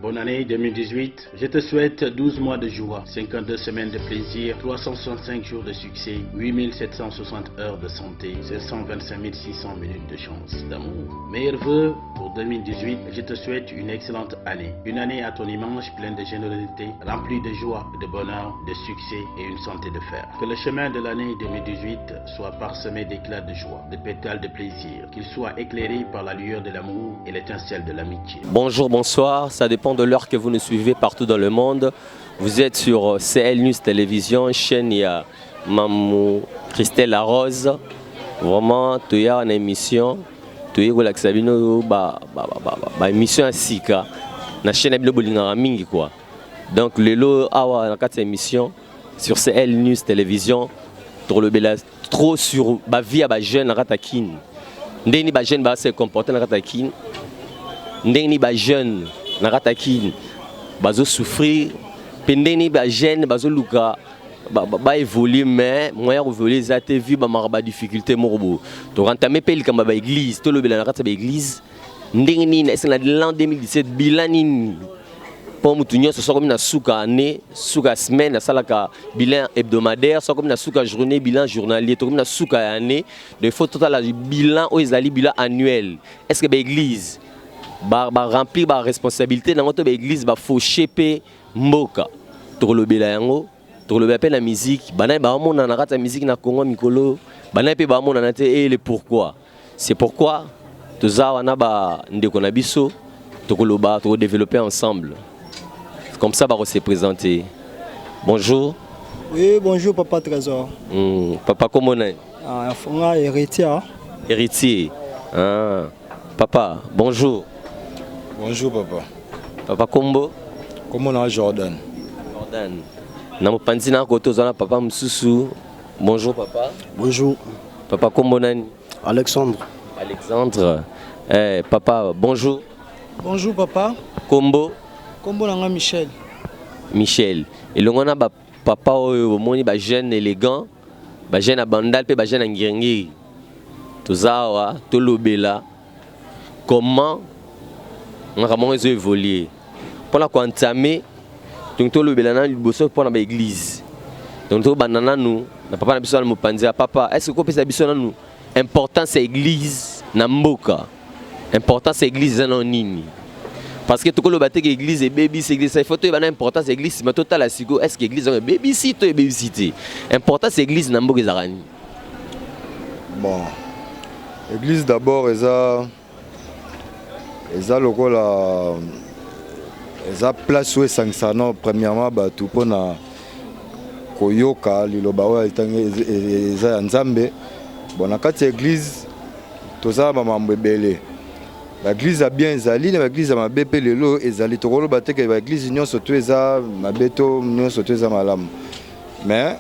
Bonne année 2018, je te souhaite 12 mois de joie, 52 semaines de plaisir, 365 jours de succès, 8760 heures de santé, 725 600 minutes de chance, d'amour. Meilleurs vœux pour 2018, je te souhaite une excellente année. Une année à ton image pleine de générosité, remplie de joie, de bonheur, de succès et une santé de fer. Que le chemin de l'année 2018 soit parsemé d'éclats de joie, de pétales de plaisir, qu'il soit éclairé par la lueur de l'amour et l'étincelle de l'amitié. Bonjour, bonsoir, ça dépend de l'heure que vous nous suivez partout dans le monde. Vous êtes sur CL News Télévision, chaîne il y a Mamou Christelle Larose. Vraiment, tu y as une émission, tu y as une émission à Sika. La chaîne est mingi quoi. Donc le lot a une émission sur CL News Télévision. Trop sur la vie à la jeune ratakin. Ndeni ba jeune ba se comporter na ratakin. Ndeni ba jeune na ratakin. Bazo souffrir. Pendeni ba jeune bazo luka ba évoluer mais moyen évoluer za te vie ba maraba difficulté morbo. To rentamé pel kamba ba église, to lobela na rata ba église. Ndeni ni na l'an 2017 bilan ni pour mutunyo ce soit comme na suka année, suka semaine, salaka bilan hebdomadaire, soit comme na suka journée, bilan journalier, comme na suka année, de faut total bilan ou ezali bilan annuel. Est-ce que l'église ba remplir ba responsabilité dans notre église ba faut cheper mboka. To le bilan yango, to le appel la musique, bana ba mona na rata musique na Congo mikolo, bana pe ba mona na te et le pourquoi. C'est pourquoi to za wana ba ndeko na biso to koloba to développer ensemble. Comme ça, on va se présenter. Bonjour. Oui, bonjour, Papa Trésor. Papa, comment on est? On a héritier. Héritier. Ah. Papa, bonjour. Bonjour, Papa. Papa, Kombo? Comment on a Jordan? Jordan. Namo Panzina Kotozana, Papa Msusu. Bonjour, Papa. Bonjour. Papa, comment on est? Alexandre. Alexandre. Papa, bonjour. Bonjour, Papa. Kombo? Kombo nanga Michel. Michel. Et le on a papa au moni ba jeune élégant, ba jeune abandal pe ba jeune ngirngi. Tout ça wa, tout lobela. Comment on a évolué pour la entamer donc tout lobela na liboso pour na église. Donc tout banana nous, na papa na biso na mopanzi papa, est-ce que ko pesa biso na nous importance église na mboka. Importance église na nini? Parce que tout le monde est l'église et baby c'est l'église. Il faut que l'importance importance l'église. Mais total la sigo est-ce que l'église est baby site ou baby cité. Importance l'église n'a pas besoin. Bon, l'église d'abord est le rôle est place où est sanctionné premièrement tout pour na koyoka liloba wa eza nzambe. Bon na kati l'église tout ça ba mambo belé. L'église a bien ezali, l'église a mabe pe lelo ezali tokolo bateke l'église union surtout eza mabeto union surtout eza malamu. Mais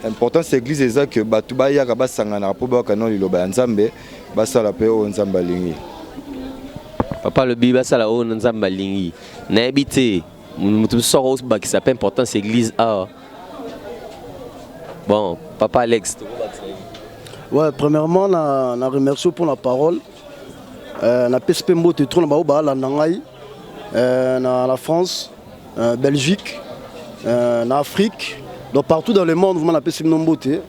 important c'est l'église eza que batu ba yaka basangana po ba kanon liloba nzambe basala pe o nzamba lingi. Papa le biba sala o nzamba lingi. Na habité mutu soro ba qui s'appelle important c'est l'église a. Bon, papa Alex. Ouais, premièrement on remercie pour la parole. Na PSP Mbote tourne ba la nangai na la France, Belgique, en Afrique, donc partout dans le monde vraiment la PSP Mbote.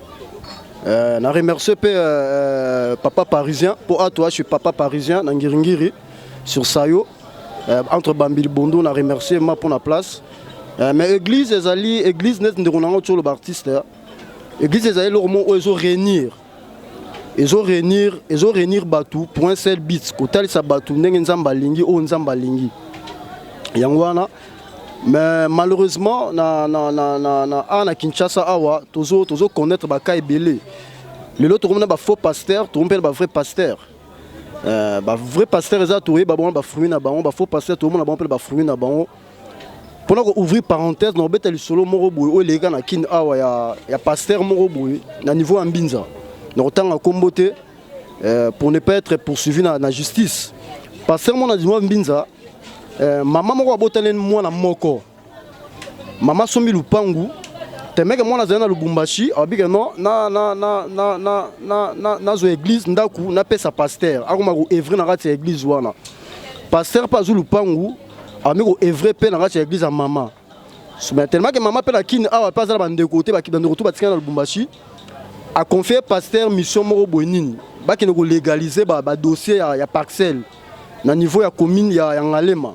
Na remercie papa parisien pour toi je suis papa parisien na Ngiringiri sur Sayo entre Bambil Bondo na remercie moi pour la place. Mais église ezali église net ndonanga sur le artiste. Église ezali le moment où ils ont réunir. Ils ont réunir Batou pour un seul but. Kotal sa Batou ndenge nzamba lingi o nzamba lingi. Yangwana. Mais malheureusement na Kinshasa awa tozo connaître baka ebele. Le lot tourne ba faux pasteur, tourne ba vrai pasteur. Ba vrai pasteur eza toé ba bon ba fruit na bango, ba faux pasteur tourne na bon ba fruit na bango. Pour ouvrir parenthèse, no betel solo moro boy o lega na kin awa ya pasteur moro boy na niveau ambinza. Nous avons combattu pour ne pas être poursuivi dans la justice. Parce que mon adjoint Mbinza, maman m'a botelé moi na moko. Maman sommi lupangu, tellement que moi na zana Lubumbashi abi que non na zo église ndaku na pesa pasteur akoma ko evrer na kati église wana pasteur pas zu lupangu ami ko evrer pe na kati église à maman mais tellement que maman pe la kin awa pas za bande côté ba ki bande retour ba tika na Lubumbashi a confié pasteur mission moko bonini ba ki ko légaliser ba dossier ya parcelle na niveau ya commune ya Ngalema.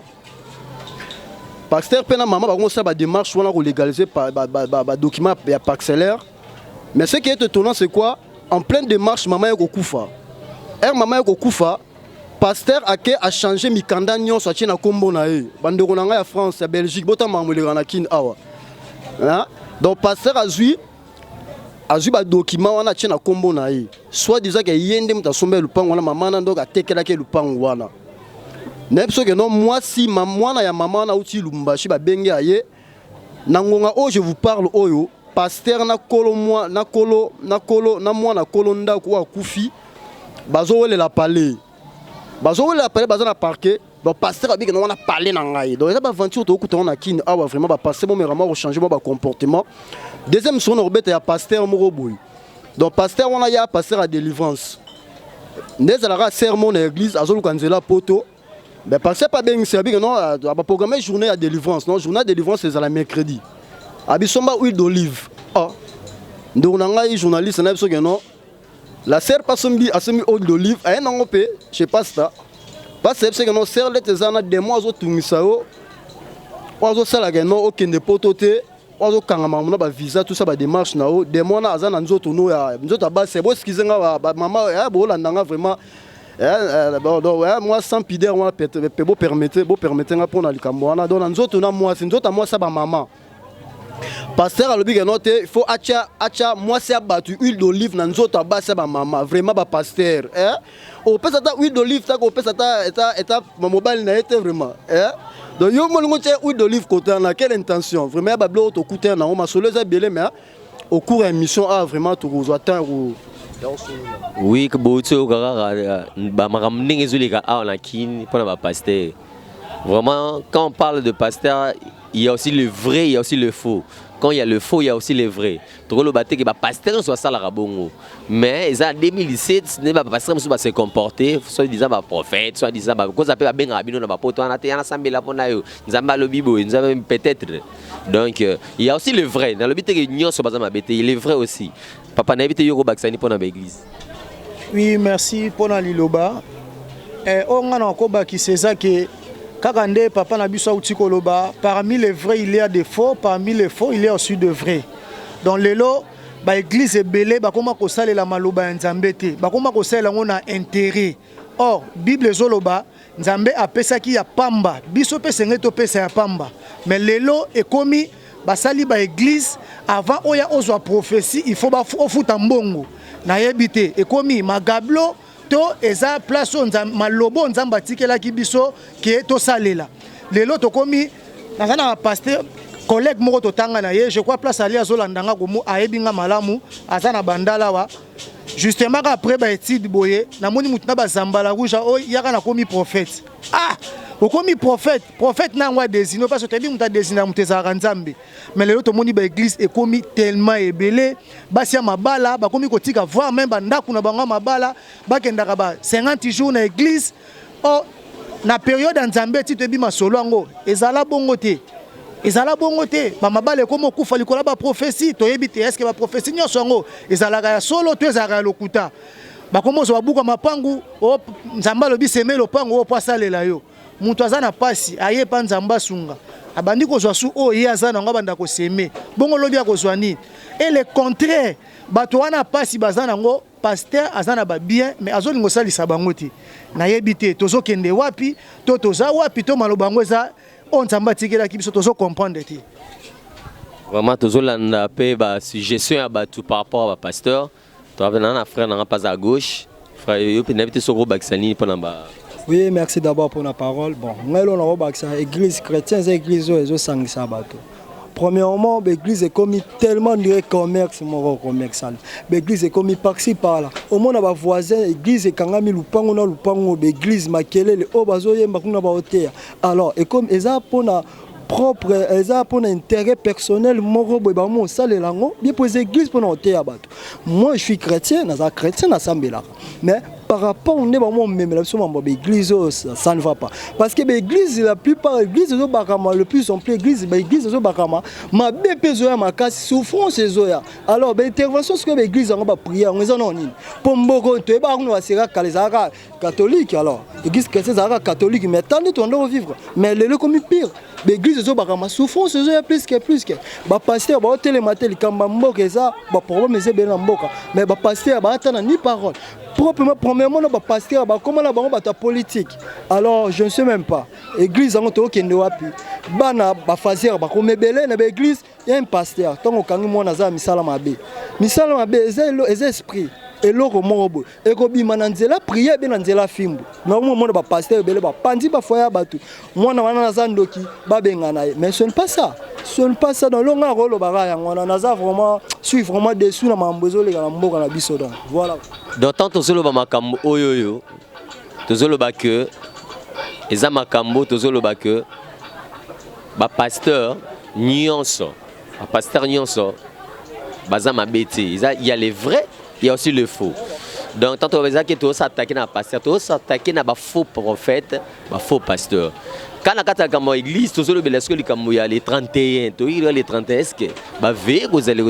Pasteur pena maman va commencer à démarche pour légaliser par document parcellaire. Mais ce qui est étonnant c'est quoi? En pleine démarche maman est au Koufa. Maman est au Koufa. Pasteur a changé mikanda nyon soit na kombo na e. Bandeko na nga France, ya Belgique, bota mamule na kin awa. Donc pasteur a zui ba document wana tient na kombo na e. Soit disant que yende mta sombe lupango wana maman na donc a tekela ke lupango wana. Nepso que non moi si maman na ya maman na uti Lubumbashi ba benge aye nangonga o je vous parle oyo pasteur na kolo moi na kolo na moi na kolo ndako wa kufi bazo wele la palais bazo na parquet donc pasteur abi que non on a parlé na ngai donc ça ba aventure to kuta on a kin awa vraiment ba passer bon mais vraiment changer ba comportement deuxième son orbete ya pasteur moko boy donc pasteur on a ya pasteur à délivrance ndeza la sermon na église azolu kanzela poto. Mais parce que pas bien servi que non, à programmer journée à délivrance, non, journée à délivrance c'est à la mercredi. Abisomba huile d'olive. Ah, donc on a un journaliste, on a que non, la serre pas sombi à semi huile d'olive, à un an je sais pas ça. Parce que non, serre les tesana des mois au tumisao, oiseau sala que non, aucun de pototé, oiseau kangama, on a ba visa tout ça ba démarche na o, des mois na azana nzoto no ya, nzoto ba c'est beau ce qu'ils ont maman ya bo la nanga vraiment. Moi sans pider moi peut permettre pour na likambo na donc nzoto na moi nzoto moi ça ba maman pasteur alobi que non il faut acha moi c'est abattu huile d'olive na nzoto ba ça ba maman vraiment ba pasteur au pesa ta huile d'olive ta ko pesa ta mobile na été vraiment donc yo mo ngo huile d'olive côté na quelle intention vraiment ba blo to coûter na ma soleuse belé mais au cours de l'émission a vraiment tout atteindre. Oui, que beaucoup de pasteur. Vraiment, quand on parle de pasteur, il y a aussi le vrai, il y a aussi le faux. Quand il y a le faux, il y a aussi le vrai. Trop le bâté que pasteur soit ça la rabongo. Mais en 2017, ne pas pasteur ne se comporter, soit disant prophète, soit disant cause appelle ben rabino na poto na te na sambela pona yo. Nzamba lo bibo, nzamba peut-être. Donc il y a aussi le vrai. Dans le but que nyon so bazama bete, il est vrai aussi. Papa na bité yoko baksani pona l'église. Oui, merci pour la liloba. On a encore qui c'est ça que Kakande, papa Nabiso Outikoloba, parmi les vrais il y a des faux, parmi les faux il y a aussi de vrais. Dans les lots, l'église est belée, comment on sale la maloba nzambete, comment on sale on a intérêt. Or, Bible zoloba, nzambe appelle ça qui a pamba, biso pe sengeto pe ça pamba. Mais les lots est commis, basali ba église avant oya ozwa prophétie, il faut ba futa mbongo. Na yebite est commis magablo to eza place malobo nzamba tikela kibiso ki to salela lelo to komi nazana pasteur collègue moko to tanga na ye je crois place ali azolandanga komo ayebinga malamu azana bandala wa justement après ba étude boye na moni mutuna ba zambala rouge o yaka na komi prophète okomi prophète na ngwa désigné parce que tebi muta désigné muteza nzambe mais lelo to moni ba église ekomi tellement ebelé basia mabala bakomi kotika voir même bandaku na banga mabala bakendaka ba 50 jours na église na période nzambe ti tebi masolo ngo ezala bongo te ba mabala ekomo kufa likola ba prophétie to yebi te est-ce que ba prophétie nyonso ngo ezalaka ya solo to ezalaka lokuta bakomo zo babuka mapangu nzamba lobi semelo pangu po asalela yo mutu azana pasi aye pa nzamba sunga abandi kozwa su ye azana ngo banda ko seme bongo lobi akozwa ni et le contraire bato wana pasi bazana ngo pasteur azana ba bien mais azolingo salisa bango te na yebite tozo kende wapi to toza wapi to maloba ngo eza on nzamba tikela kibiso tozo comprendre te vraiment tozo landa pe ba suggestion ya batu par rapport à pasteur to avena na frère na pas à gauche frère yo pe nabite so gros baksani pour ba. Oui, merci d'abord pour la parole. Bon, nous avons l'église chrétienne, l'église bateau. Premièrement, l'église est comme tellement de commerce commercial. L'église est comme par-ci par-là. Au moins, on a voisin, l'église est quand même l'église makele le obazoye makuna ba hotel. Alors, et comme ça pour propre eza pour un intérêt personnel moko boy ba mo sale lango bien pour les églises pour noter à bateau. Moi je suis chrétien, naza chrétien na sambela. Mais par rapport au même l'église ça ne va pas parce que l'église la plupart l'église de Bakama le plus en plus l'église de Bakama ma BP zoya ma casse souffrance zoya alors intervention ce que l'église on va prier on est non pour mboko to ba on va sera catholique alors l'église chrétienne sera catholique mais tant de on doit vivre mais le comme pire l'église de Bakama souffrance zoya plus que ba pasteur ba hôtel matel kamba mboka ça ba problème c'est bien mboka mais ba pasteur ba attendre ni parole premièrement, on va passer comment la banque est politique. Alors, je ne sais même pas. L'église, on a qui est wapi. Bana ba fazer ba comme belé na l'église, il y a un pasteur. Tant qu'on kangi mo naza misala mabe. Misala mabe ez esprit. Et loko morobo. Et ko bi mananzela prière be nanzela fimbu. Na mo ba pasteur belé ba pandi ba foya batu. Moi na wana naza ndoki ba bengana. Mais ce n'est pas ça. Ce n'est pas ça dans longa rolo bara yango na naza vraiment suis vraiment déçu na mambozo le na mboka na biso donc. Voilà. Donc tant tozolo ba makambo oyoyo. Tozolo ba que eza makambo tozolo ba que ba pasteur nyonso. Ba pasteur nyonso baza mabete. Il y a les vrais, il y a aussi le faux. Donc tant on va dire que tu s'attaquer na pasteur, tu s'attaquer na ba faux prophète, ba faux pasteur. Quand on a comme église, tout le est-ce que il y a les 31, tu il y a les 31 est-ce que ba veille vous allez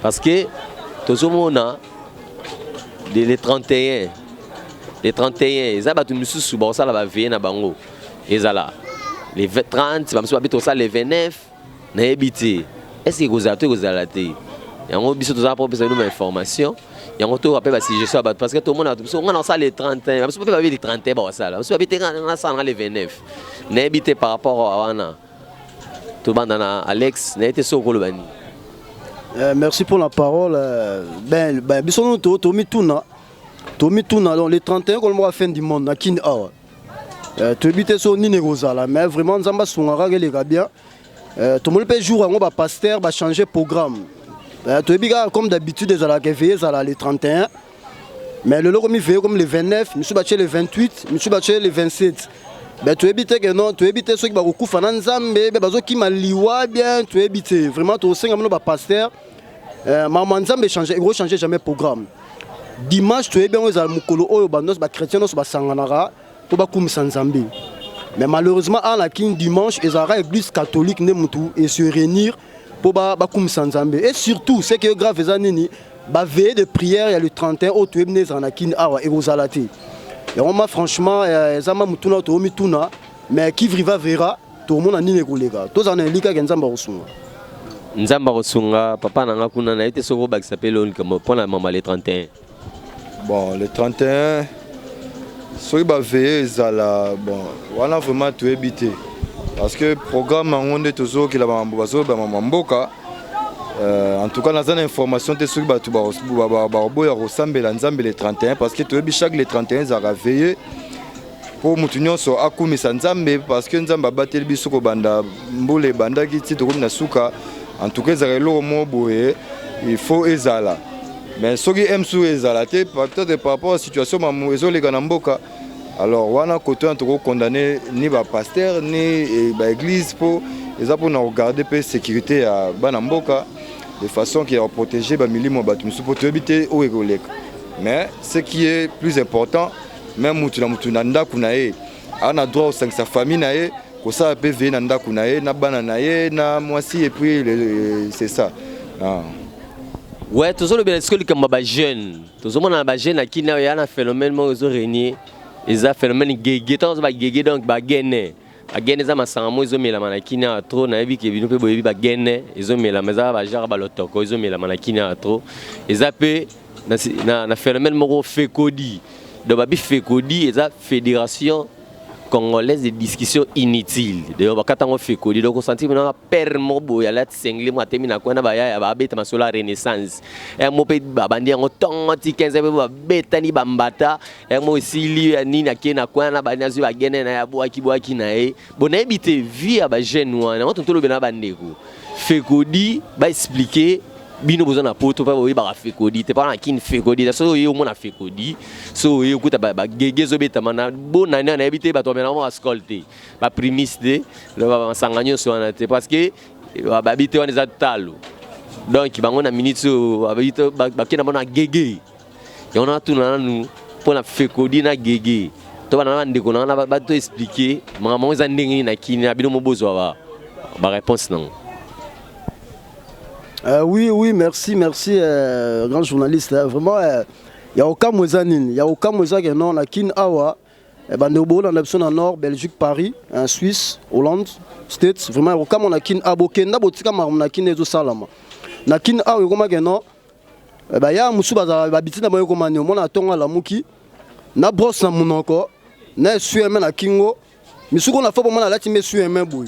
parce que tout le monde a les 31 ils a tout monsieur sous bon ça la va veiller na bango ils là les 30 va monsieur habiter ça les 29 na habiter est-ce que vous allez et on biso tout ça pour besoin de information et on te rappelle si je sais parce que tout le monde a ça les 31 parce que pas les 31 bon ça là parce que habiter dans ça les 29 na habiter par rapport à wana tout le monde Alex na été sur le bani. Merci pour la parole. Biso Tomi Tuna dans les 31 comme la fin du monde na kin awa. Tu habites sur ni négozala mais vraiment nzamba sungara les bien. Tout le monde peut jour on va pasteur va changer programme. Tu habites comme d'habitude des ala veiller les 31 mais le logo mi veille comme les 29, monsieur batché les 28, monsieur batché les 27. Tu habites que non, tu habites ceux qui va recouvrir Nzambe, bazo qui maliwa bien, tu habites vraiment tu sais comme pasteur. Maman Nzambe changer, il changer jamais programme. Dimanche tu es bien aux almukolo oyo bandos ba chrétiens nos ba sanganara pour ba kumisa Nzambe. Mais malheureusement à la king dimanche ils aura église catholique ne mutu et se réunir pour ba kumisa Nzambe et surtout c'est que grave ezanini ba veille de prière il y a le 31 au tu es venu dans la king awa et aux alati. Et on m'a franchement, Zama Mutuna, Tomi Tuna, mais qui va verra, tout le monde a ni les gars. Tous en Lika Nzamba Rosunga. Nzamba Rosunga, papa n'a pas été sur le bac s'appelle comme pour la maman les 31. Bon, les 31, ceux qui va veiller, bon, on a vraiment tout évité. Parce que le programme, on est toujours qui l'a mamboka. En tout cas, dans une information, tu sais que tu vas ressembler à Nzambe les 31 parce que tu as chaque les 31 ça va veiller pour mutunyo so akumi Nzambe parce que Nzambe a battu le bisoko banda mbole banda qui tito comme na suka en tout cas ça relo mo boye il faut ezala mais ceux qui aiment sous ezala peut-être par rapport à la situation mamuezo les ganamboka alors wana côté en tout cas condamné ni ba pasteur ni ba église pour les pour nous regarder la sécurité à banamboka de façon qui a protégé les millimètres batumsu pour habiter au Égolek. Mais ce qui est plus important, même Moutunanda Kunae, on a droit au sein de sa famille, que ça peut venir Nanda Kunae, na bananae, na moisi et puis c'est ça. Ah. Ouais, tout ça le bien que comme ba jeune, tout ça mon ba jeune qui n'a un phénomène moi aux régner, ils a phénomène gégé, tant ba gégé donc ba gêné. Agene za masango izo mela manakina trop na yebi ke bino pe boyebi ba gene izo mela meza ba jar ba lotoko izo mela manakina trop eza pe na phénomène moko fekodi do ba bi fekodi eza fédération congolaise de discussion inutile de ba katango fekodi donc senti na permo boya la sengle mo atemi na kona ba ya ba beta masola renaissance e mo pe ba bandi ngo tonti 15 ba beta ni bambata e mo sili ni na kena kwana ba nazu ba gene na ya boaki na e bona ebite vie ba jeune wana on tolo bena bandeko fekodi ba expliquer bino besoin na poto pa boyi ba fekodi te pas na kin fekodi so yo mo na fekodi so yo kuta ba gege zo beta mana bona na habité ba to mena mo ascolter ba primiste ba sanganyo so na te parce que ba habité on za talo donc bango na minute so habité ba kina bona gege et on a tout na nous pour na fekodi na gege to bana ndeko na ba to expliquer maman za ndenge na kini bino mo bozwa ba réponse non. Oui, merci, grand journaliste. Vraiment, il n'y a aucun mozanin, il n'y a aucun mozanin non, na kin awa, bandebo dans l'option en Nord, Belgique, Paris, Suisse, Hollande, States. Vraiment, il n'y a aucun na kin abokenda botika na kin ezo salama. Na kin awa yoma geno, ya musu ba bitina ba yoma ni mona tonga la muki, na brosse na munoko, na sueme na kingo, misuko na fobo mona lati me sueme boy.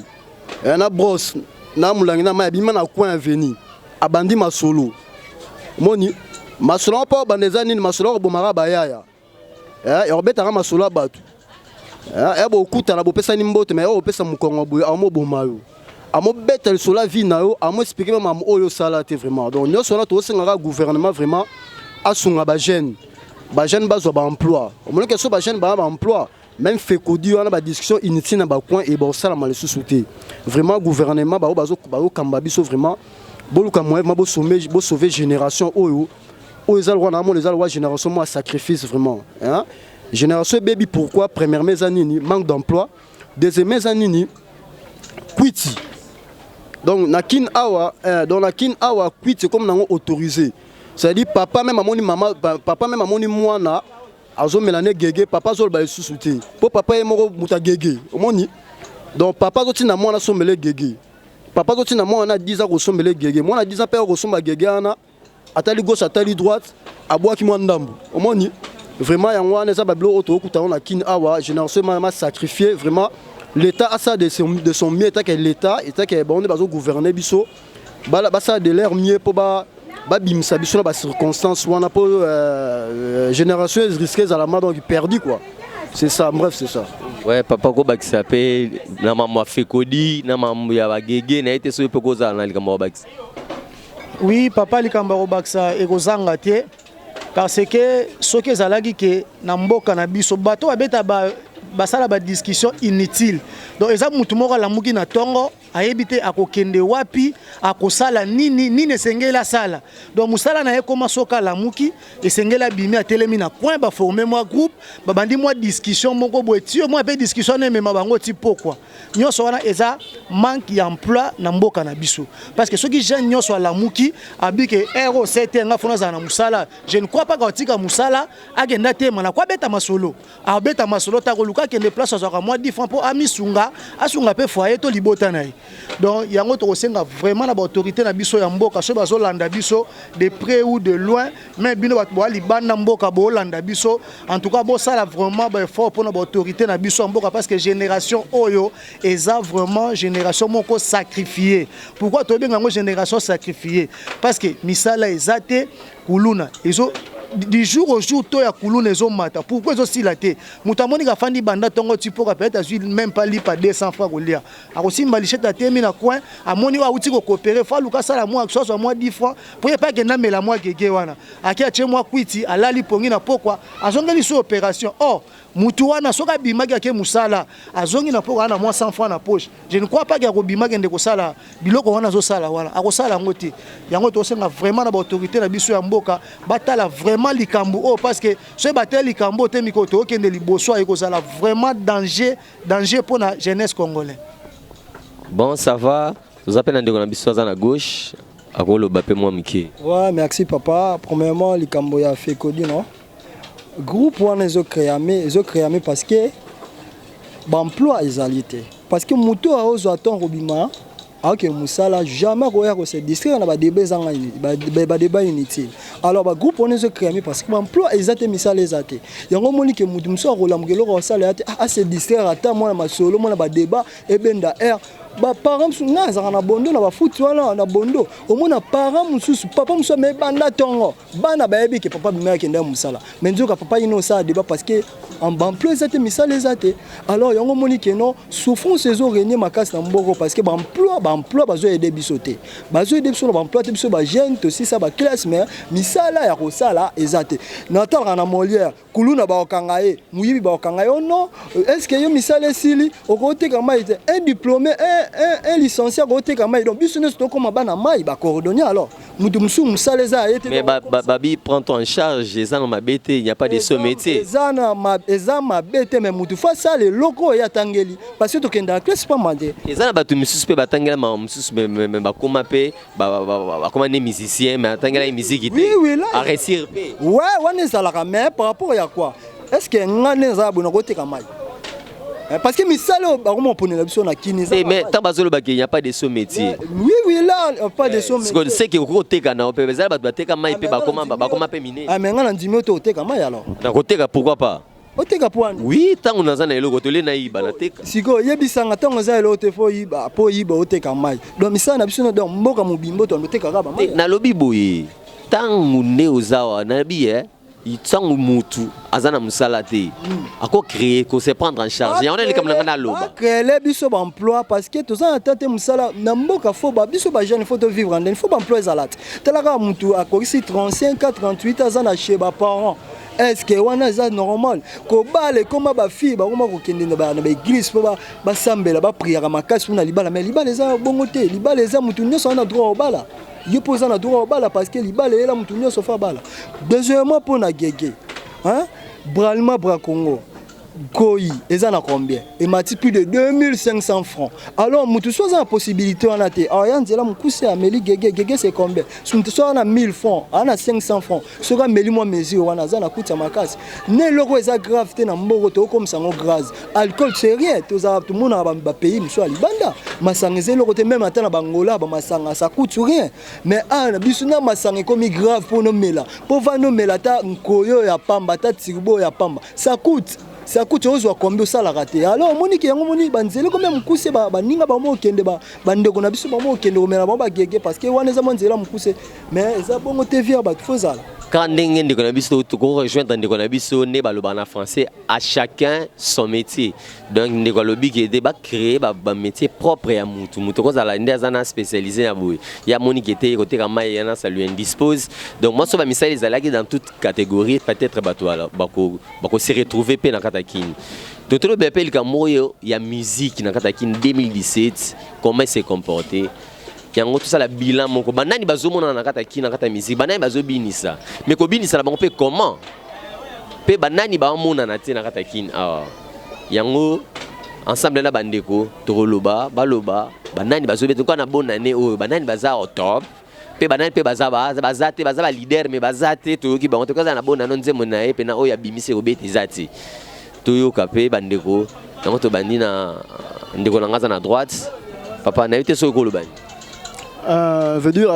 Na brosse na mulangi na ma bima na coin veni. Abandi masolo moni masolo pa bandeza nini masolo bomara bayaya ya obeta ka masolo abatu ya bo kuta na bo pesa ni mbote mais o pesa mukongo boy amo bomayo amo beta sur la vie na yo amo expliquer même oyo sala te vraiment donc nyo sona to senga gouvernement vraiment asunga ba jeune bazo ba emploi o moni que so ba jeune ba emploi même fait kodi on a ba discussion inutile na ba coin et ba sala mal sous-souté vraiment gouvernement bazo kamba biso vraiment boluka moyen ma bo sauver génération oyo les alwa génération moi sacrifice vraiment hein génération baby pourquoi première mes années manque d'emploi deuxième mes années quiti donc nakin awa quiti comme nango autorisé c'est-à-dire papa même amoni maman papa même amoni mwana azo melane gege papa zol ba sous-souté pour papa e moko muta gege omoni donc papa zo tina mwana so mele gege papa zo tina mwana 10 ans ko so mele gege mwana 10 ans père ko so ba gege ana atali gauche atali droite abwaki mwa ndambu omoni vraiment yango wana za bablo auto okuta na kin awa génération ma sacrifié vraiment l'état a ça de son mieux état que l'état état que bon bazo gouverner biso bala ça de l'air mieux pour ba bimsa biso na ba circonstances wana pour génération risquées à la main donc perdu quoi. C'est ça, bref, c'est ça. Ouais, papa ko baki s'appelle na maman fekodi na maman ya bagege na été so peko za na likambo baki. Oui, papa likambo baksa ekozanga te parce que ce que zalaki ke na mboka na biso bato abeta basala ba discussion inutile. Donc eza mutu moko la muki na tongo ayebite akokende wapi akosala nini esengela sala donc musala na ye koma soka la muki esengela bimi atelemi na coin ba former moi groupe ba bandi moi discussion moko boetio moi pe discussion ne mema bango ti pourquoi nyonso wana eza manque d'emploi na mboka na biso parce que ceux qui jeune nyonso la muki abike ero c'était nga fona za na musala je ne crois pas qu'otika musala agenda te mana kwa beta masolo abeta masolo ta koluka kende place azaka moi 10 francs pour amisunga asunga pe foyer to libota na ye. Donc yango to senga vraiment na autorité na biso ya mboka so bazo landa biso de près ou de loin mais bino bat bo libanda mboka bo landa biso en tout cas bo ça vraiment ba fort pour na autorité na biso mboka parce que génération oyo eza vraiment génération moko sacrifiée. Pourquoi to benga ngo génération sacrifiée parce que misala ezate kuluna ezo du jour au jour to ya kuluna ezo mata pourquoi ezo silaté mutamoni ka fandi banda tongo tipo ka peut-être azui même pas lipa 200 francs kolia akosimba licheta temi na coin amoni wa uti ko coopérer fa luka sala moi soit moi 10 francs pour pas que na mela moi gege wana aki ache moi kwiti alali pongi na pokwa azongeli so opération oh mutu wana soka bimaki ake musala azongi na pokwa na moi 100 francs na poche je ne crois pas que ko bimaki ndeko sala biloko wana zo sala wana akosala ngoti yango to senga vraiment na autorité na biso ya mboka batala vraiment likambo oh parce que ce batel likambo te mikoto okende liboso ekozala vraiment danger pour la jeunesse congolaise. Bon ça va vous appelez ndeko na biso za na gauche akolo bape moi miki. Ouais merci papa premièrement likambo ya fekodi non groupe wana ezo créer parce que emploi ezalité parce que muto a ozo attend robima ok musala jamais koya ko se distraire na ba débat zanga ba débat inutile alors ba groupe on est créé parce que emploi ezate misala ezate yango moni ke mutu muso ko lamukelo ko sala ate a se distraire ata moi na masolo moi na ba débat e benda air ba parents nga za na bondo na ba foot wana na bondo omona parents mususu papa mususu me banda tongo bana ba yebi ke papa bimaya kenda musala mais nzoka papa ino ça débat parce que en emploi ezate misala ezate alors yango moni ke non souffrance ezo régner makasi na mboko parce que ba emploi bazo aider biso te bazo aider biso ba emploi te biso ba jeune to si ça ba classe mais misala ya kosala ezate na tala na Molière kuluna ba okangaye muyibi ba okangaye oh non est-ce que yo misala sili okoteka mai un diplômé un licencié okoteka mai donc biso ne stoko mabana mai ba coordonner alors mutu musu musala za été mais babi prend en charge les gens ma bête il n'y a pas de ce métier eza mabete mais mutu fa ça les locaux ya tangeli parce que to kenda classe pas mandé eza ba tu musu pe batangela ma musu mais ba koma pe ba koma né musicien mais atangela musique oui là à réussir ouais on est à la mais par rapport à quoi est-ce que ngane za bona koteka mai parce que misalo ba comment pone la biso na kini ça mais tabazolo ba il n'y a pas de ce métier oui là pas de ce métier c'est que koteka na pe za ba bateka mai pe ba koma pe miner ah mais ngana ndimi to teka mai alors na koteka pourquoi pas oteka point oui tango naza na eloko tole na yiba na teka siko yebisanga tango za eloko te fo yiba po yiba oteka mai donc misala na biso na donc mboka mobimbo to oteka ba mai na lobi boye tango ne ozawa na bi itango mutu azana musala te ako créer ko se prendre en charge ya on est comme na loba créer biso ba emploi parce que to za tante musala na mboka fo ba biso ba jeune faut de vivre en faut ba emploi zalat telaka mutu akorisi 35 à 38 azana chez ba parents est-ce que wana za normal ko bale koma ba fille ba koma ko kende na ba église fo ba sambela ba prière makasi na libala mais libala za bongo te libala za mutu nyoso na droit au bala yo posa na droit au bala parce que libala ela mutu nyoso fa bala deuxièmement pour na gege hein bralma bra Congo Koi, ils en ont combien? Et m'a dit plus de 2500 francs. Alors, mutu soit la possibilité on a été. Alors, il y a un coup c'est Amélie Gege c'est combien? Si mutu soit on a 1000 francs, on a 500 francs. Ce que Amélie moi mesure on a ça na coûte ma casse. Ne le est grave te na mboko comme ça on grâce. Alcool c'est rien. Tout le monde a ba pays monsieur Alibanda. Masangé le côté même attend na Bangola ba masanga ça coûte rien. Mais ah na bisuna masangé comme grave pour nos mela. Pour va nos mela ta nkoyo ya pamba ta tirbo ya pamba. Ça coûte aux combien ça la raté. Alors monique yango moni banzele comme mukuse ba ninga ba mo kende ba ndeko na biso ba mo kende omela ba gege parce que wana za monzela mukuse mais ça bongo te via ba fozala. Quand ndenge ndeko na biso to ko rejoindre ndeko na biso ne ba loba na français à chacun son métier. Donc ndeko lobi ki ede ba créer ba métier propre ya mutu ko za la ndeza na spécialisé na boy. Ya monique était côté kama yana ça lui indispose. Donc moi so ba misali ezalaki dans toute catégorie peut-être ba toi ba ko se retrouver pe na katakini. Totolo bepel kamoyo ya musique na katakini 2017 comment s'est comporté. Yango tout ça la bilan moko banani bazomona na kata ki na kata musique banani bazobinisa mais ko binisa la bango pe comment pe banani ba mona na te na kata kin ah yango ensemble na bandeko toloba baloba banani bazobeta ko na bonne année o banani baza au top pe banani pe baza ba leader mais baza te to ki bango to kaza na bonne année nzemo na e pe na o ya bimise ko beti zati to yo kapé bandeko yango to bandina ndeko na ngaza na droite papa na yote so ko lo bani veut dire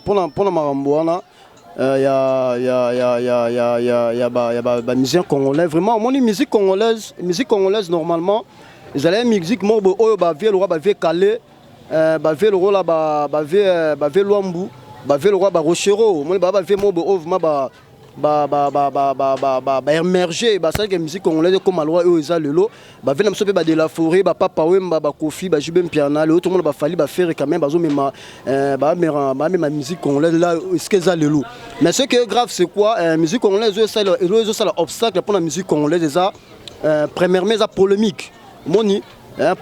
pour la Maramboana il y a musique congolaise vraiment mon musique congolaise normalement ils allaient musique morbo oyo ba vie le roi ba vie calé ba vie le roi là ba vie luambu ba vie le roi ba rochero mon ba vie morbo ovma ba émerger ba ça que musique congolaise comme alwa eux ça lelo ba venir me ba de la forêt ba papa wemba ba kofi ba jubem piana le tout le monde ba fali ba faire quand même ba zo même ma musique congolaise là est-ce que ça lelo mais ce qui est grave c'est quoi musique congolaise ça obstacle pour la musique congolaise ça premièrement ça polémique moni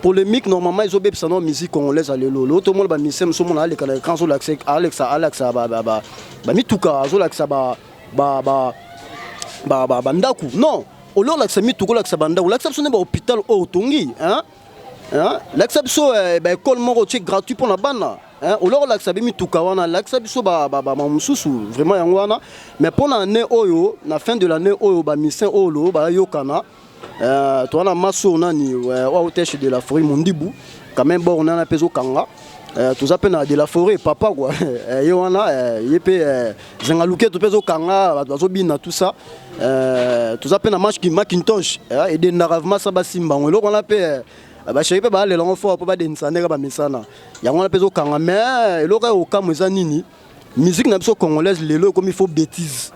polémique normalement ils ont besoin de musique congolaise à lelo tout le monde ba misem so mon aller quand so l'accès Alexa ba mituka zo l'accès bandaku non au lieu l'accès mituko l'accès bandaku l'accès sonne ba hôpital au tongi l'accès so ba école moko gratuit pour la bana au lieu l'accès mituka wana l'accès so ba mususu vraiment yango wana mais pour l'année oyo na fin de l'année oyo ba mission olo ba yokana to wana maso nani wa hôtel de la forêt mondibu quand même bon on a peso kanga tout appelle de la forêt papa quoi et on a yepé zengaluke tout peso kanga bazobina tout ça tout appelle match qui Macintosh et des naravement ça ba simba on a pe ba chéri pe ba le longo fort pa denisa ndeka ba mesana yango na pezo kanga mais eloko ya okamu eza nini musique na biso congolaise lelo comme il faut bêtise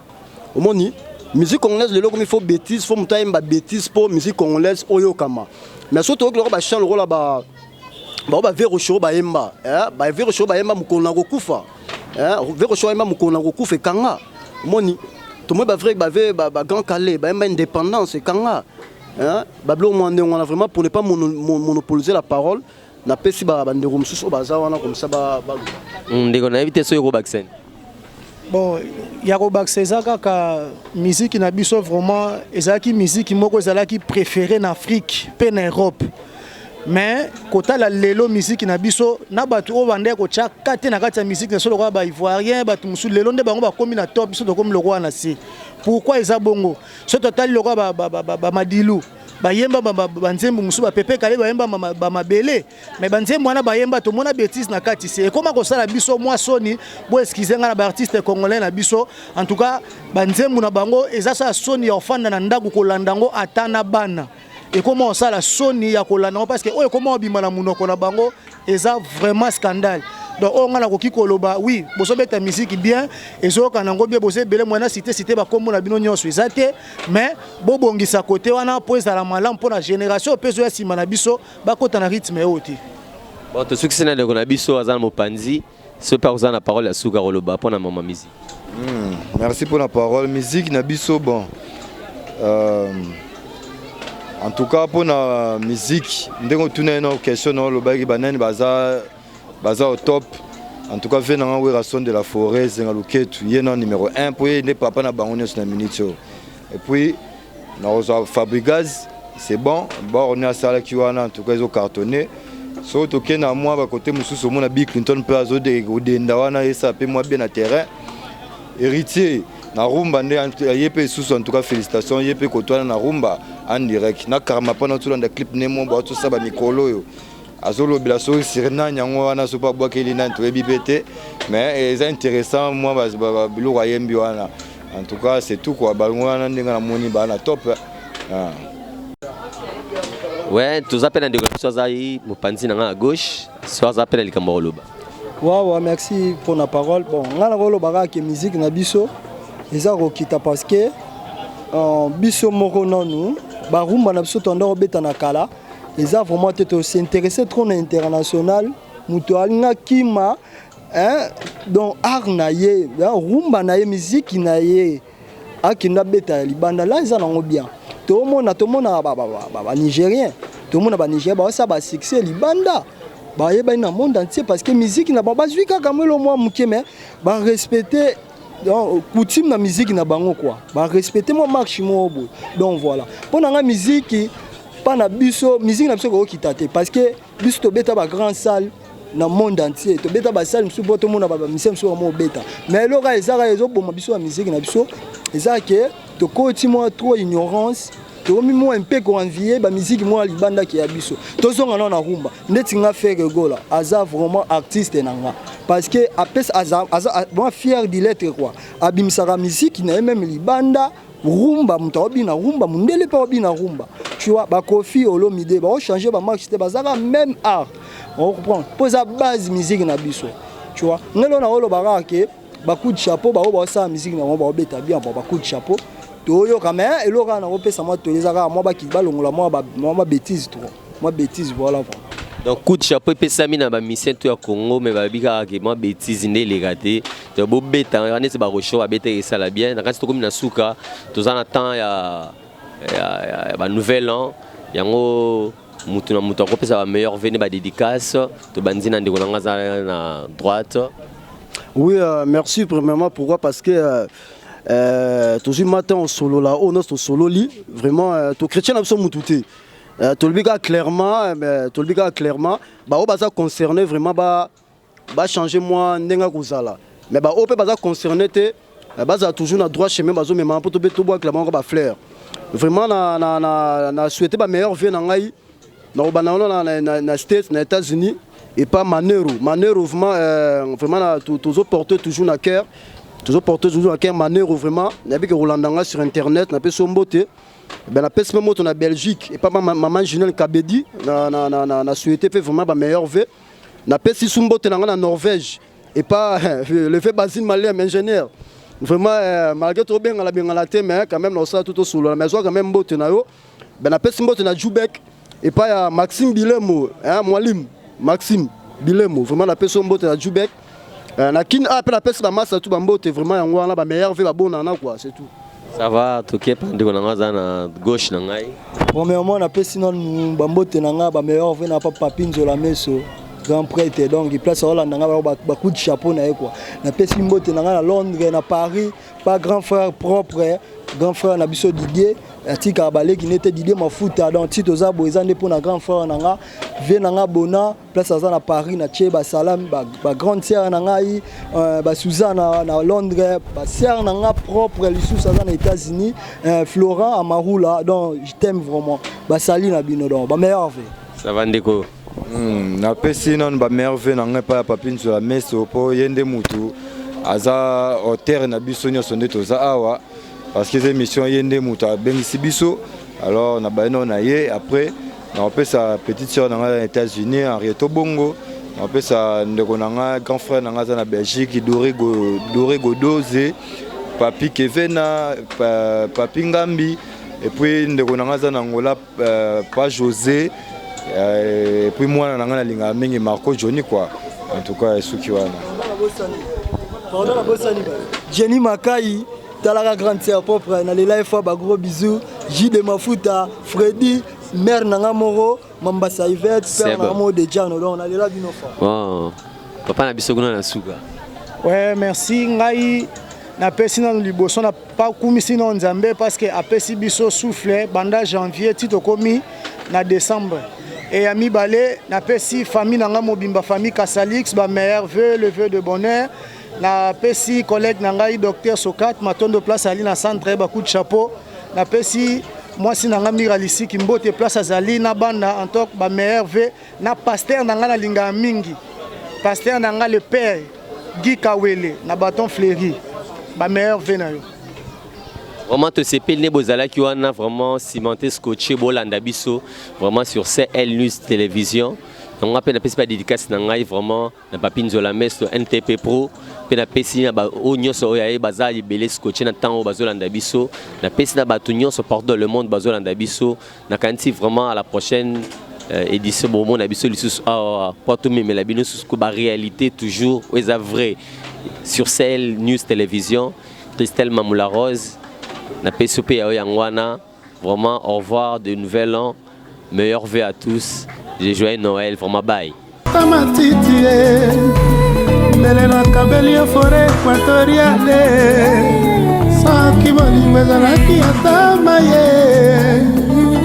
omoni musique congolaise lelo comme il faut bêtise faut muta yemba bêtise pour musique congolaise oyo kama mais surtout que ba chant le rôle ba vero show ba yemba ba vero show ba yemba mukona kokufa vero show yemba mukona kokufa kanga omoni tout le monde va vrai ba grand calais ba yemba indépendance kanga bablo mwande on a vraiment pour ne pas monopoliser la parole na pesi ba ndeko mususu baza wana comme ça ba ndeko na éviter so Robaxen. Bon, Yako Baxeza kaka musique na biso vraiment ezaki musique moko ezalaki préférée en Afrique pe en Europe. Mais kota la lelo musique na biso na batu o bande ko chaka te na kati ya musique na solo ba ivoirien batu musu lelo nde bango ba komi na top biso to comme le roi na si. Pourquoi eza bongo? Ce total le roi ba Madilu ba yemba ba nzembo musu ba pepe kale ba yemba ba mabele mais ba nzembo wana ba yemba to mona bêtise na kati c'est comment ko sala biso moi soni bo excuser nga na ba artiste congolais na biso en tout cas ba nzembo na bango eza sa soni ya ofanda na ndaku ko landango atana bana et comment ça la soni ya ko landango parce que oyo comment obima na munoko na bango eza vraiment scandale. Donc on a ko koloba oui boso beta musique bien et zo kanango bien boso belé mwana cité ba kombo na bino nyonso ezate mais bo bongisa côté wana po ezala malamu pour la génération peso ya sima na biso ba kota na rythme oti. Bon to succès na de na biso azana mopanzi ce par na parole à Suga Roloba pour na mama musique. Merci pour la parole musique na biso bon en tout cas pour la musique ndenge tuna une question no loba ki banani baza au top. En tout cas, fait dans la raison de la forêt, c'est le numéro 1 pour les papas na bangonia sur la minute. Et puis, dans Fabregas, c'est bon. Bon, on est à ça qui en tout cas ils ont cartonné. Surtout que na moi à côté musu so mona Bill Clinton peut azo de ndawana et ça peut moi bien à terrain. Héritier na rumba ndé yepé sous en tout cas félicitations yepé kotoana na rumba en direct. Na karma pas na tout dans des clips nemo ba tout ça ba mikolo yo. Azolo bilaso sirena nyango wana sopa bwa kelina ntoyebi bete mais c'est intéressant moi ba biloko yembi wana en tout cas c'est tout quoi ba wana ndinga na moni ba na top ouais tous appels de gauche sozaï mopanzi na à gauche soit appel likambo loba ouais merci pour la parole bon ngana koloba ka musique na biso eza ko kita parce que biso moko nonu ba rumba na biso tonda obeta na kala. Ils ont vraiment s'intéressé trop à l'international. Nous avons kima, donc art naie, rumba naie, musique naie, akina beta libanda là ils en ont bien. Tout le monde a nigérien, tout le monde a nigérien, ça va succès libanda. Bah y a dans le monde entier parce que musique n'a pas besoin comme le moi mukeme, bah respecter donc coutume na musique na bango quoi, bah respecter mon maximum. Donc voilà. Pour la musique na biso musique na biso ko kitate parce que biso to beta ba grande salle na monde entier to beta ba salle msu boto mona ba mission msu mo beta mais lo ga ezaka ezo boma biso la musique na biso ezaka to koti mo trop ignorance to mi mo un peu ko envier ba musique mo libanda ki ya biso to zonga na rumba ndeti nga faire gola aza vraiment artiste nanga parce que apes aza moi fier de l'être quoi abimsaka musique na même libanda rumba mutaobi na rumba mundele pa obi na rumba tu vois ba Kofi Olomide ba changer ba marque c'était bazaka même art on comprend pour sa base musique na biso tu vois ngelo na olo ba ke ba coup de chapeau ba sa musique na ba beta bien ba coup de chapeau to yo quand même et lo kana ko pesa moi to lezaka moi ba ki ba longola moi bêtise trop moi bêtise voilà. Donc coup de chapeau pesami na ba mission to ya Congo mais ba bika ke moi bêtise ndé les raté to bo beta on est ba rocho ba beta et ça la bien quand to comme na suka to za na temps ya ba nouvel an yango mutu na mutu ko pesa ba meilleur venu ba dédicace to banzina ndeko na ngaza na droite. Oui merci premièrement pourquoi parce que toujours matin au solo là on est au solo li vraiment to chrétien absolument mututé. Tout le biga clairement bah on va concerné vraiment bah changer moi n'enga kozala mais bah on peut pas concerné te bah ça toujours na droit chemin bah zo même pour to boire clairement bah fleur vraiment na souhaiter bah meilleur vie na ngai na States na États-Unis et pas Manero vraiment na tous porter toujours na cœur toujours porter toujours à quelle manière vraiment avec Rolandanga sur internet na peso mbote ben la peste même en Belgique et pas maman Junel Kabedi na souhaité fait vraiment ba meilleur vœu na peste sous mbote na Norvège et pas le fait Basile Malem ingénieur vraiment malgré trop bien la tête mais quand même dans ça tout au sous la maison quand même mbote na yo ben la peste mbote na Jubek et pas Maxime Bilemo hein Mwalim Maxime Bilemo vraiment la peste mbote na Jubek na kin après la peste la masse tout bambote vraiment yango wana ba meilleur vœu ba bonana quoi c'est tout. Ça va, toke pande ko nanga na gauche na ngai. Premièrement na pesi non bambote nanga ba meilleur vœu na papa Pinzo la meso grand prêtre donc il place Hollande nanga ba coup de chapeau na quoi. Na pesi mbote nanga na Londres na Paris pas grand frère propre grand frère na biso Didier atika balé qui n'était Didier Mafuta donc tito za boizande pour na grand frère nanga vient nanga bona place à na Paris na Tcheba Salam ba grande sœur nanga ba Suzanne na Londres ba sœur nanga propre lisou ça na États-Unis Florent Amarula donc je t'aime vraiment ba sali na bino donc ba meilleur vœu. Ça va ndeko. Na pesi non ba meilleur vœu nanga pa papine sur la messe po yende mutu aza hauteur na biso nyonso nde toza awa parce que ces missions yende muta bengisi biso alors na baino na ye après on peut sa petite sœur dans les États-Unis Henriette Bongo on peut sa ndeko nanga grand frère nanga za na Belgique Doré Godoze papi Kevena papi Ngambi et puis ndeko nanga za na Angola pas José et puis moi nanga na linga mingi Marco Johnny quoi en tout cas suki wana Jenny Makai Talaga grande sœur propre na lela fois ba gros bisous J de Mafuta Freddy mère nanga moro Mambasa Yvette père nanga mo de Jano donc na lela bino fa Wow papa na biso kuna na suka. Ouais merci ngai na pesi na liboso na pas kumisi na Nzambe parce que apesi biso souffle banda janvier tito komi na décembre et ami balé na pesi famille nanga mobimba famille Kasalix ba meilleur vœu le vœu de bonheur. Na pesi collègue nangai docteur Sokat matondo place ali na centre ba coup de chapeau na pesi moi si nanga miralisi ki mbote place azali na banda en tant que ba meilleur vœu na pasteur nanga na linga mingi pasteur nanga le père Guy Kawele na bâton fleuri ba meilleur vœu na yo. Vraiment te CP ne bozala ki wana vraiment cimenté scotché bolanda biso vraiment sur CL News télévision. On a appelé la dédicace nangai vraiment na papinzo la messe NTP Pro pe na pesi na ba onyoso oyaye bazali belé scotché na temps bazolanda biso na pesi na batunyo so partout le monde bazolanda biso na kanti vraiment à la prochaine édition bon na biso lisus pas tout mais la bino sous ba réalité toujours est vrai sur CL News télévision Christelle Mamoula Rose na pesi pe ya yangwana vraiment au revoir de nouvel an meilleurs vœux à tous. J'ai joué Noël pour ma baille. Melena kabeli forêt équatoriale Saki bolingo ezalaki ata maye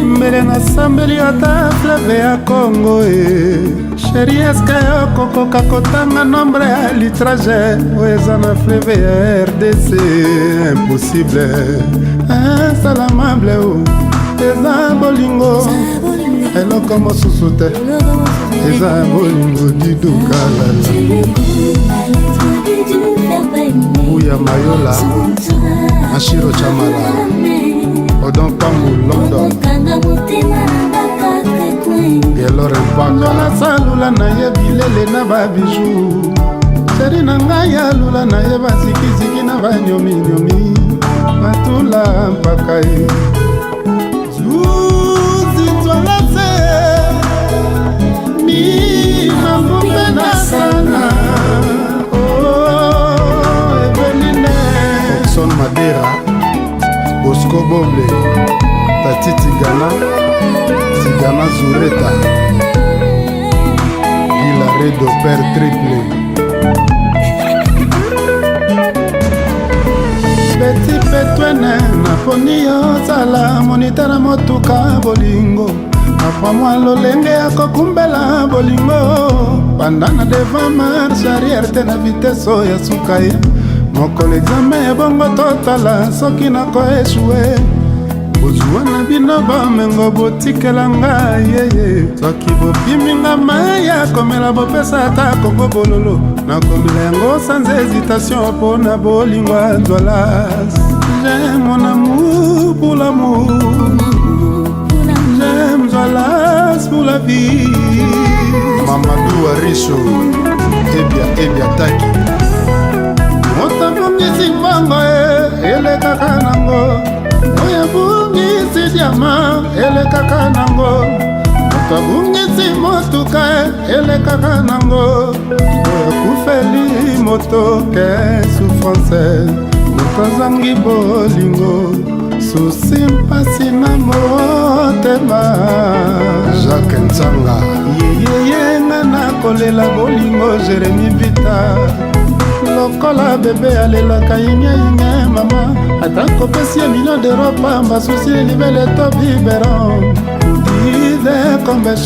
Melena sambeli ata fleuve ya Congo Chéri eske okokoka kotanga nombre ya litrage oyo eza na fleuve ya RDC impossible insalamable eza bolingo eloko mosusu te eza bolingo didukalala buya mayola ashiro chamala odon pambu London geloren paka nasalula na ye bilele na babiju seri na ngai alula na ye bazikiziki na banyominyomi matula mpaka ye Oxon Madera Bosco Boble Tati Tigana Zureta Hilary Doper Triple Beti Petwene Naponi Ozala Monitara Motuka Bolingo Apamwa lolenge ya kokumbela bolingo Pandana devant marche arrière te na vitesse ya sukai Moko l'examen bongo totala soki na ko échoué bozwa na bino bamengo botikela ngai yeye soki bopiminga mai ya komela bopesa ata kongo bololo nakomela yango sans hésitation mpo na bolingo ya nzwalas. J'aime mon amour pour l'amour, j'aime Nzwalas pour la vie. Mamadou Ariso, Ebia Taki. Motabungisi mbango elekaka nango, oya bungisi diama elekaka nango, motabungisi motuka elekaka nango, oya kufeli moto ke souffrance, mokozangi bolingo, susi mpasi na motema. Jacques Nzanga Yeye na kolela bolingo Jérémy Vita lokola bebe alelaka inya mama atako pesi $1 million pamba susi libele to biberon dize kombe